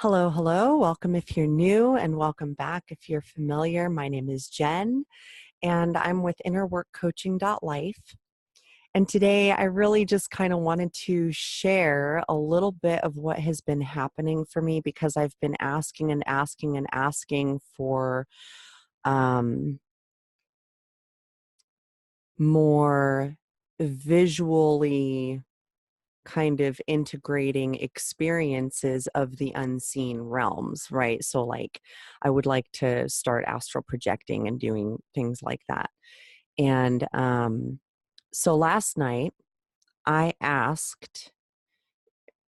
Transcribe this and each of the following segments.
Hello, hello. Welcome if you're new, and welcome back if you're familiar. My name is Jen, and I'm with innerworkcoaching.life. And today I really just kind of wanted to share a little bit of what has been happening for me because I've been asking and asking and asking for um, more visually kind of integrating experiences of the unseen realms, right? So, like, I would like to start astral projecting and doing things like that. And so last night, I asked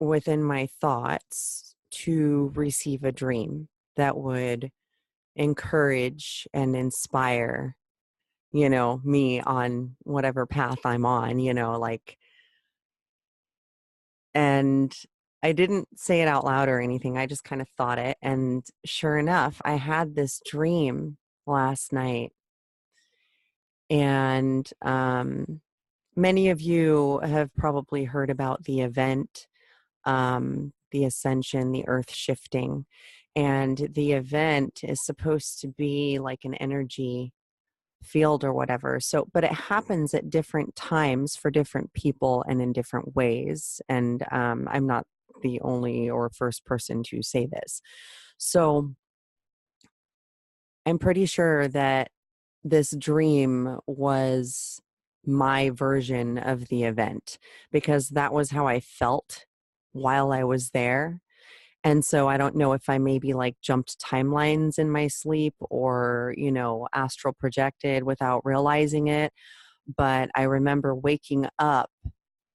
within my thoughts to receive a dream that would encourage and inspire, me on whatever path I'm on, and I didn't say it out loud or anything. I just kind of thought it. And sure enough, I had this dream last night. And many of you have probably heard about the event, the ascension, the earth shifting. And the event is supposed to be like an energy field or whatever. So, but it happens at different times for different people and in different ways. And I'm not the only or first person to say this. So I'm pretty sure that this dream was my version of the event because that was how I felt while I was there. And so I don't know if I maybe like jumped timelines in my sleep or, astral projected without realizing it. But I remember waking up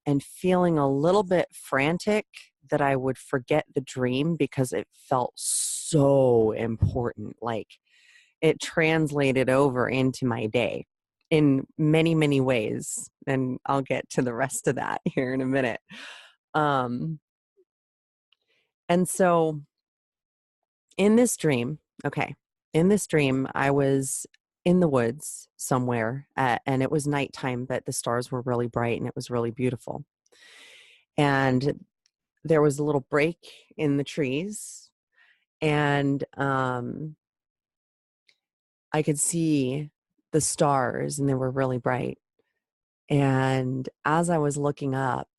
and feeling a little bit frantic that I would forget the dream because it felt so important. Like it translated over into my day in many, many ways. And I'll get to the rest of that here in a minute. Um, and so in this dream, okay, in this dream, I was in the woods somewhere, and it was nighttime, but the stars were really bright and it was really beautiful. And there was a little break in the trees, and I could see the stars, and they were really bright. And as I was looking up,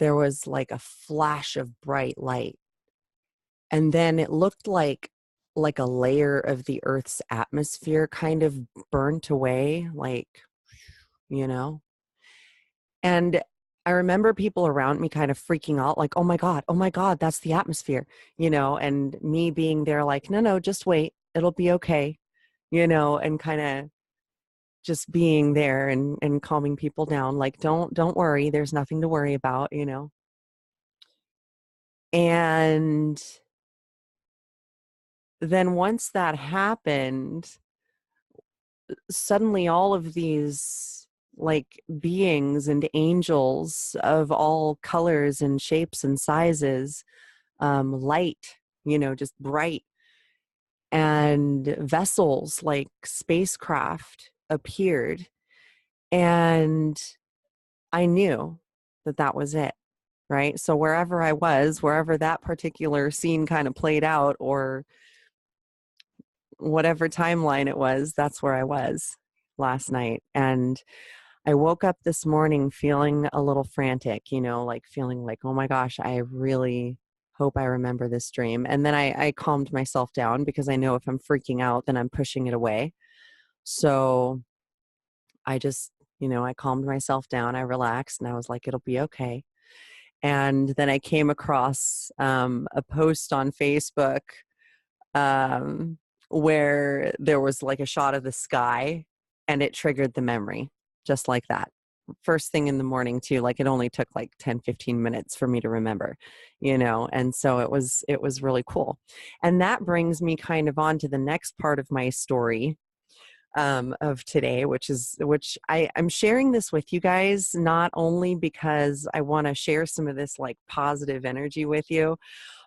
there was like a flash of bright light. And then it looked like a layer of the Earth's atmosphere kind of burnt away, like, you know. And I remember people around me kind of freaking out, like, oh my God, that's the atmosphere, and me being there like, no, no, just wait. It'll be okay, and kind of just being there and calming people down. Like, don't worry. There's nothing to worry about. And then once that happened, suddenly all of these like beings and angels of all colors and shapes and sizes, light, just bright, and vessels like spacecraft appeared. And I knew that that was it, right? So wherever I was, wherever that particular scene kind of played out, or whatever timeline it was, that's where I was last night. And I woke up this morning feeling a little frantic, like feeling like, oh my gosh, I really hope I remember this dream. And then I calmed myself down because I know if I'm freaking out, then I'm pushing it away. So I just, I calmed myself down. I relaxed and I was like, it'll be okay. And then I came across a post on Facebook, um, where there was like a shot of the sky and it triggered the memory just like that. First thing in the morning too, like it only took like 10-15 minutes for me to remember, and so it was really cool. And that brings me kind of on to the next part of my story, of today, which I'm sharing this with you guys, not only because I want to share some of this like positive energy with you,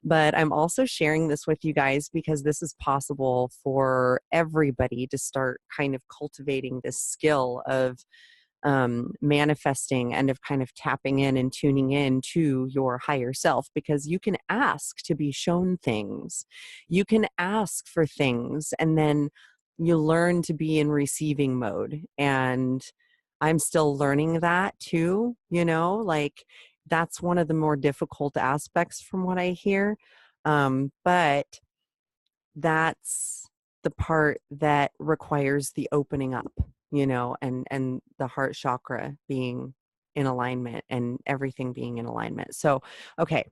but I'm also sharing this with you guys because this is possible for everybody to start kind of cultivating this skill of manifesting and of kind of tapping in and tuning in to your higher self, because you can ask to be shown things. You can ask for things, and then you learn to be in receiving mode. And I'm still learning that too, like that's one of the more difficult aspects from what I hear. But that's the part that requires the opening up, and the heart chakra being in alignment and everything being in alignment. So, okay.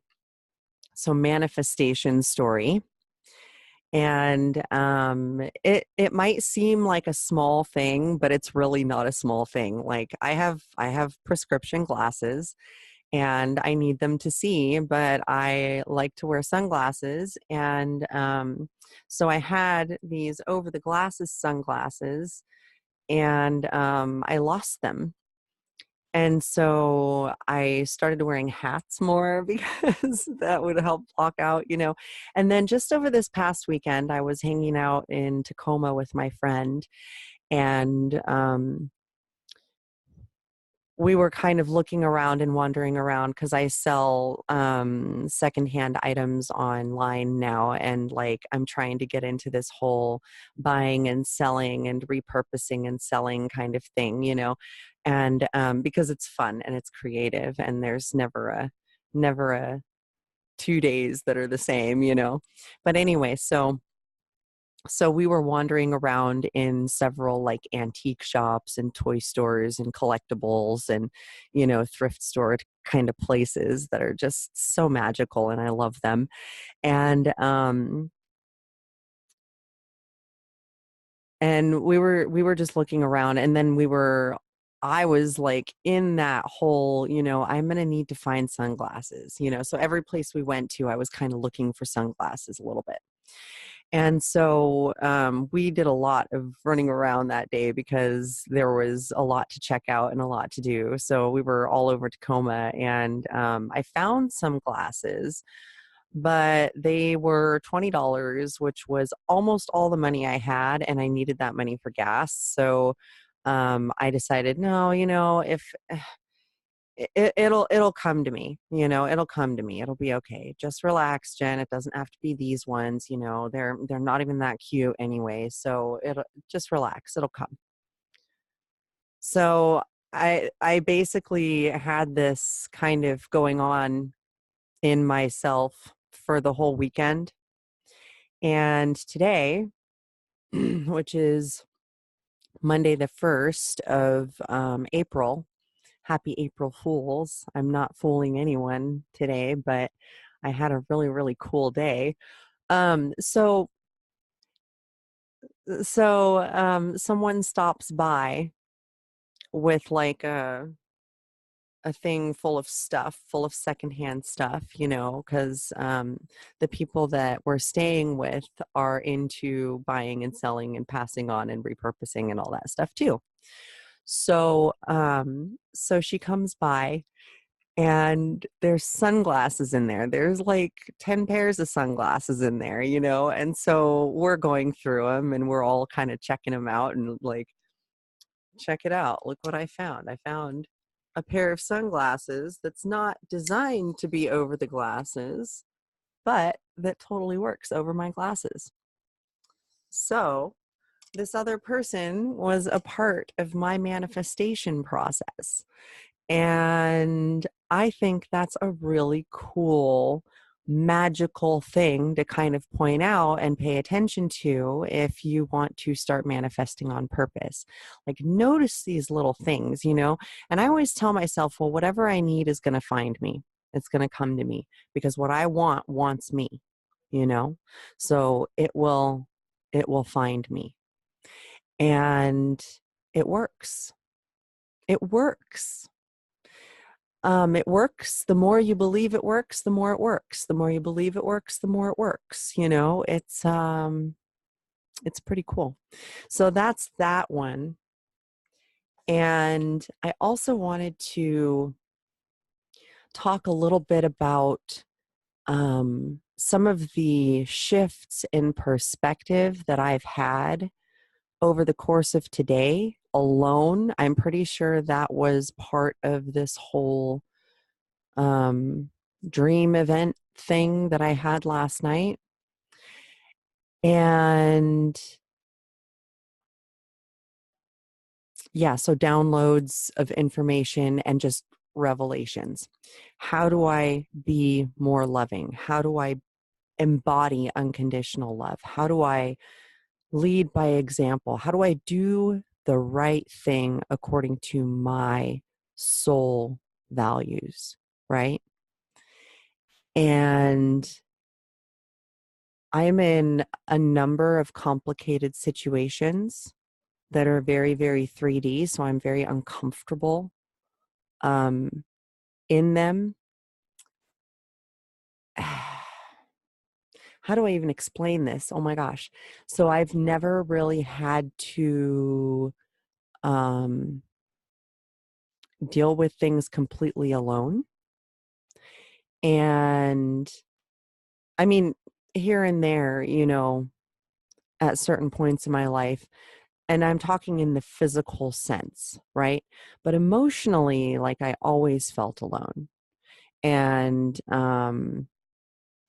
So manifestation story. And it might seem like a small thing, but it's really not a small thing. Like I have prescription glasses, and I need them to see, but I like to wear sunglasses. And so I had these over the glasses sunglasses, and I lost them. And so I started wearing hats more because that would help block out. And then just over this past weekend, I was hanging out in Tacoma with my friend, and we were kind of looking around and wandering around because I sell secondhand items online now. And like, I'm trying to get into this whole buying and selling and repurposing and selling kind of thing, and because it's fun and it's creative, and there's never a 2 days that are the same, but anyway, so we were wandering around in several like antique shops and toy stores and collectibles and, thrift store kind of places that are just so magical, and I love them. And we were just looking around, and then I was like in that whole, I'm going to need to find sunglasses, so every place we went to, I was kind of looking for sunglasses a little bit. And so we did a lot of running around that day because there was a lot to check out and a lot to do. So we were all over Tacoma, and I found some glasses, but they were $20, which was almost all the money I had, and I needed that money for gas. So I decided, no, if it'll come to me, it'll come to me, it'll be okay. Just relax, Jen. It doesn't have to be these ones, they're not even that cute anyway. So it'll just relax, it'll come. So I basically had this kind of going on in myself for the whole weekend. And today, which is Monday, the 1st of April, happy April Fools. I'm not fooling anyone today, but I had a really, really cool day. So someone stops by with like a thing full of stuff, full of secondhand stuff, because the people that we're staying with are into buying and selling and passing on and repurposing and all that stuff too. So she comes by, and there's sunglasses in there. There's like 10 pairs of sunglasses in there, and so we're going through them, and we're all kind of checking them out, and like, check it out. Look what I found. I found a pair of sunglasses that's not designed to be over the glasses, but that totally works over my glasses. So this other person was a part of my manifestation process. And I think that's a really cool, magical thing to kind of point out and pay attention to if you want to start manifesting on purpose. Like, notice these little things, and I always tell myself, well, whatever I need is going to find me. It's going to come to me, because what I want wants me, so it will find me. And it works. It works. It works. The more you believe it works, the more it works. The more you believe it works, the more it works. It's pretty cool. So that's that one. And I also wanted to talk a little bit about some of the shifts in perspective that I've had over the course of today, alone. I'm pretty sure that was part of this whole um, dream event thing that I had last night. And yeah, so downloads of information and just revelations. How do I be more loving? How do I embody unconditional love? How do I lead by example? How do I do the right thing according to my soul values, right? And I'm in a number of complicated situations that are very, very 3D, so I'm very uncomfortable um, in them. How do I even explain this? Oh my gosh. So I've never really had to um, deal with things completely alone. And I mean, here and there, at certain points in my life, and I'm talking in the physical sense, right? But emotionally, like I always felt alone. And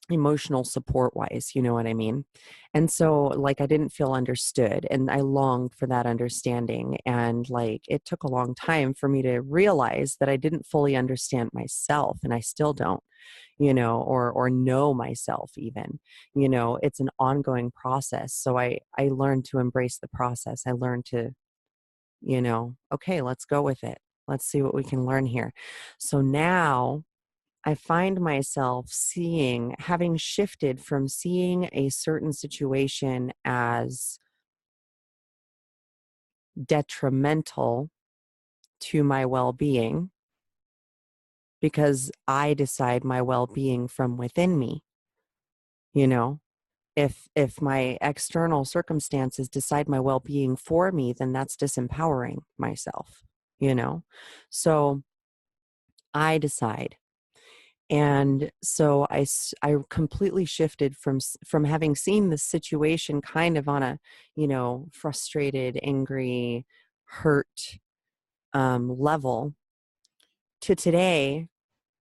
emotional support wise, you know what I mean? And so like I didn't feel understood and I longed for that understanding. And like it took a long time for me to realize that I didn't fully understand myself and I still don't, or know myself even. It's an ongoing process. So I learned to embrace the process. I learned to, okay, let's go with it. Let's see what we can learn here. So now I find myself having shifted from seeing a certain situation as detrimental to my well-being because I decide my well-being from within me. If my external circumstances decide my well-being for me, then that's disempowering myself, you know? So I decide. And so I completely shifted from having seen the situation kind of on a, frustrated, angry, hurt level to today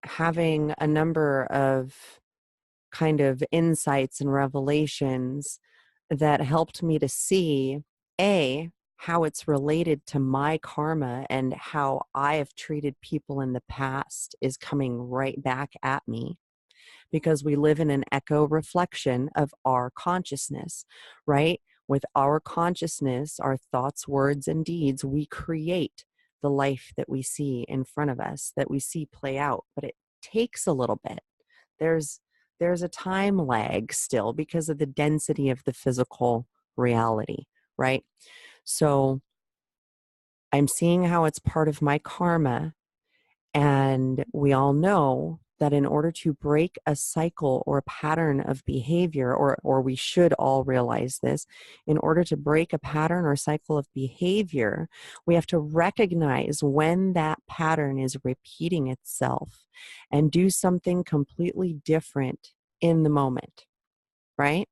having a number of kind of insights and revelations that helped me to see how it's related to my karma and how I have treated people in the past is coming right back at me because we live in an echo reflection of our consciousness, right? With our consciousness, our thoughts, words, and deeds, we create the life that we see in front of us, that we see play out, but it takes a little bit. There's a time lag still because of the density of the physical reality, right? So I'm seeing how it's part of my karma. And we all know that in order to break a cycle or a pattern of behavior, or we should all realize this, in order to break a pattern or cycle of behavior, we have to recognize when that pattern is repeating itself and do something completely different in the moment, right?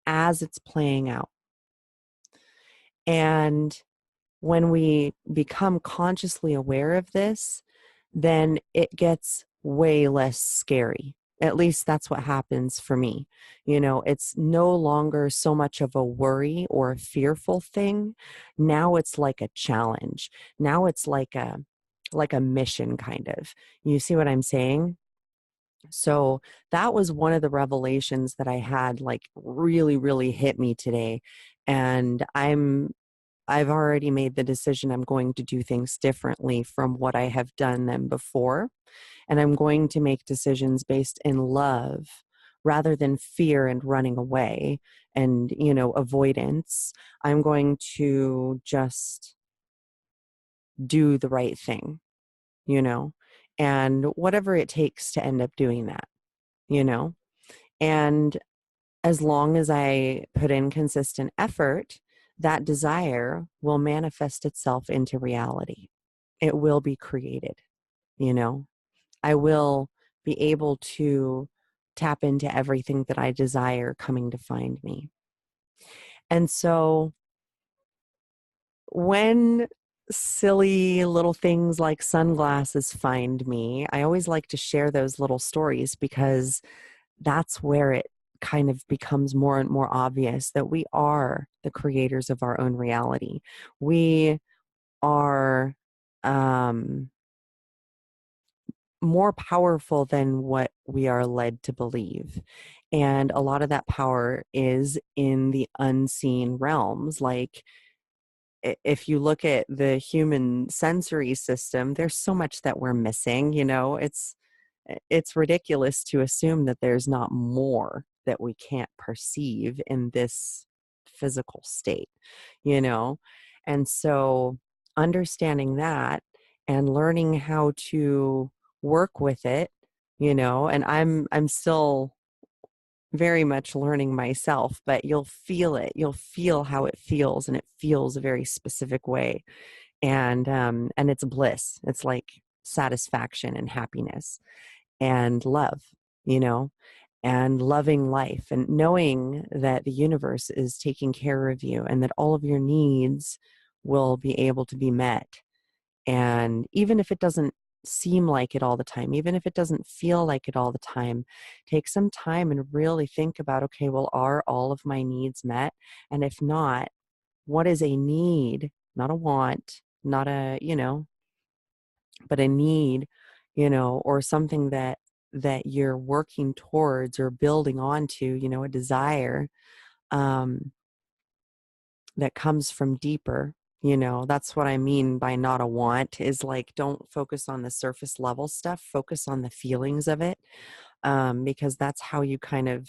As it's playing out. And when we become consciously aware of this, then it gets way less scary. At least that's what happens for me. It's no longer so much of a worry or a fearful thing. Now it's like a challenge. Now it's like a mission kind of. You see what I'm saying? So that was one of the revelations that I had like really, really hit me today. And I've already made the decision I'm going to do things differently from what I have done them before. And I'm going to make decisions based in love rather than fear and running away and, avoidance. I'm going to just do the right thing, and whatever it takes to end up doing that, you know, and as long as I put in consistent effort, that desire will manifest itself into reality. It will be created, you know. I will be able to tap into everything that I desire coming to find me. And so when silly little things like sunglasses find me. I always like to share those little stories because that's where it kind of becomes more and more obvious that we are the creators of our own reality. We are um, more powerful than what we are led to believe. And a lot of that power is in the unseen realms. Like, if you look at the human sensory system, there's so much that we're missing. It's ridiculous to assume that there's not more that we can't perceive in this physical state, you know? And so understanding that and learning how to work with it, and I'm still very much learning myself, but you'll feel it. You'll feel how it feels, and it feels a very specific way. And it's bliss. It's like satisfaction and happiness and love, you know, and loving life and knowing that the universe is taking care of you and that all of your needs will be able to be met. And even if it doesn't seem like it all the time, even if it doesn't feel like it all the time, take some time and really think about, okay, well, are all of my needs met? And if not, what is a need, not a want, not a, but a need, or something that you're working towards or building onto, a desire, um, that comes from deeper. That's what I mean by not a want, is like, don't focus on the surface level stuff, focus on the feelings of it, because that's how you kind of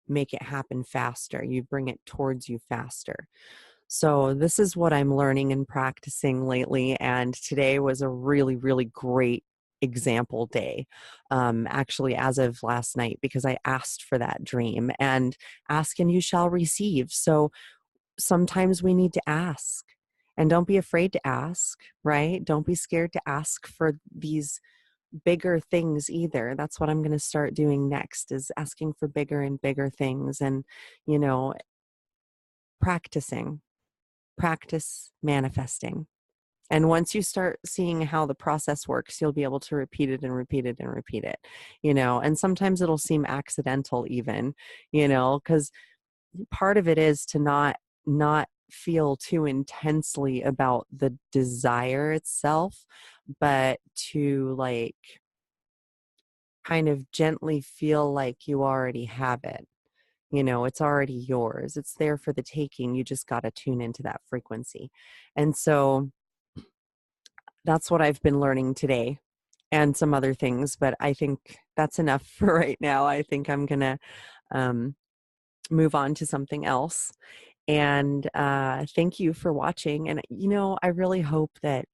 make it happen faster. You bring it towards you faster. So this is what I'm learning and practicing lately. And today was a really, really great example day, actually, as of last night, because I asked for that dream, and ask and you shall receive. So sometimes we need to ask, and don't be afraid to ask, right? Don't be scared to ask for these bigger things either. That's what I'm going to start doing next, is asking for bigger and bigger things, and, you know, practicing, practice manifesting. And once you start seeing how the process works, you'll be able to repeat it and repeat it and repeat it, and sometimes it'll seem accidental even, because part of it is to not feel too intensely about the desire itself, but to like kind of gently feel like you already have it. It's already yours. It's there for the taking. You just got to tune into that frequency. And so that's what I've been learning today, and some other things, but I think that's enough for right now. I think I'm going to um, move on to something else. And thank you for watching. And, I really hope that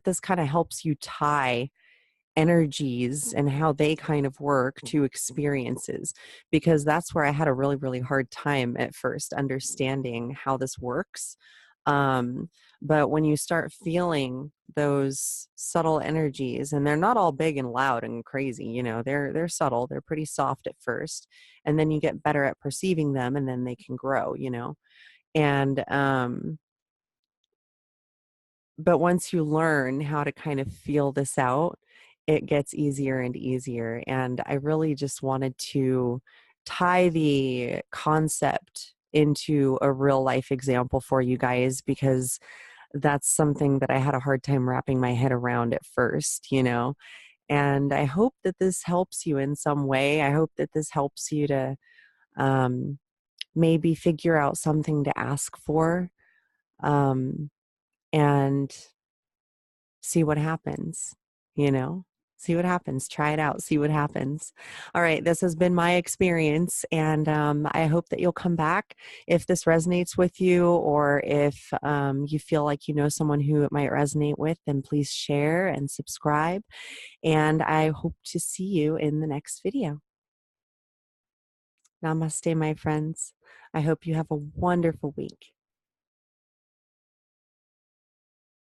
this kind of helps you tie energies and how they kind of work to experiences, because that's where I had a really, really hard time at first understanding how this works. Um, but when you start feeling those subtle energies, and they're not all big and loud and crazy, they're subtle, they're pretty soft at first, and then you get better at perceiving them, and then they can grow, and but once you learn how to kind of feel this out, it gets easier and easier. And I really just wanted to tie the concept into a real life example for you guys, because that's something that I had a hard time wrapping my head around at first, and I hope that this helps you in some way. I hope that this helps you to um, maybe figure out something to ask for, um, and see what happens, you know? See what happens. Try it out. See what happens. All right. This has been my experience. And I hope that you'll come back if this resonates with you, or if you feel like you know someone who it might resonate with, then please share and subscribe. And I hope to see you in the next video. Namaste, my friends. I hope you have a wonderful week.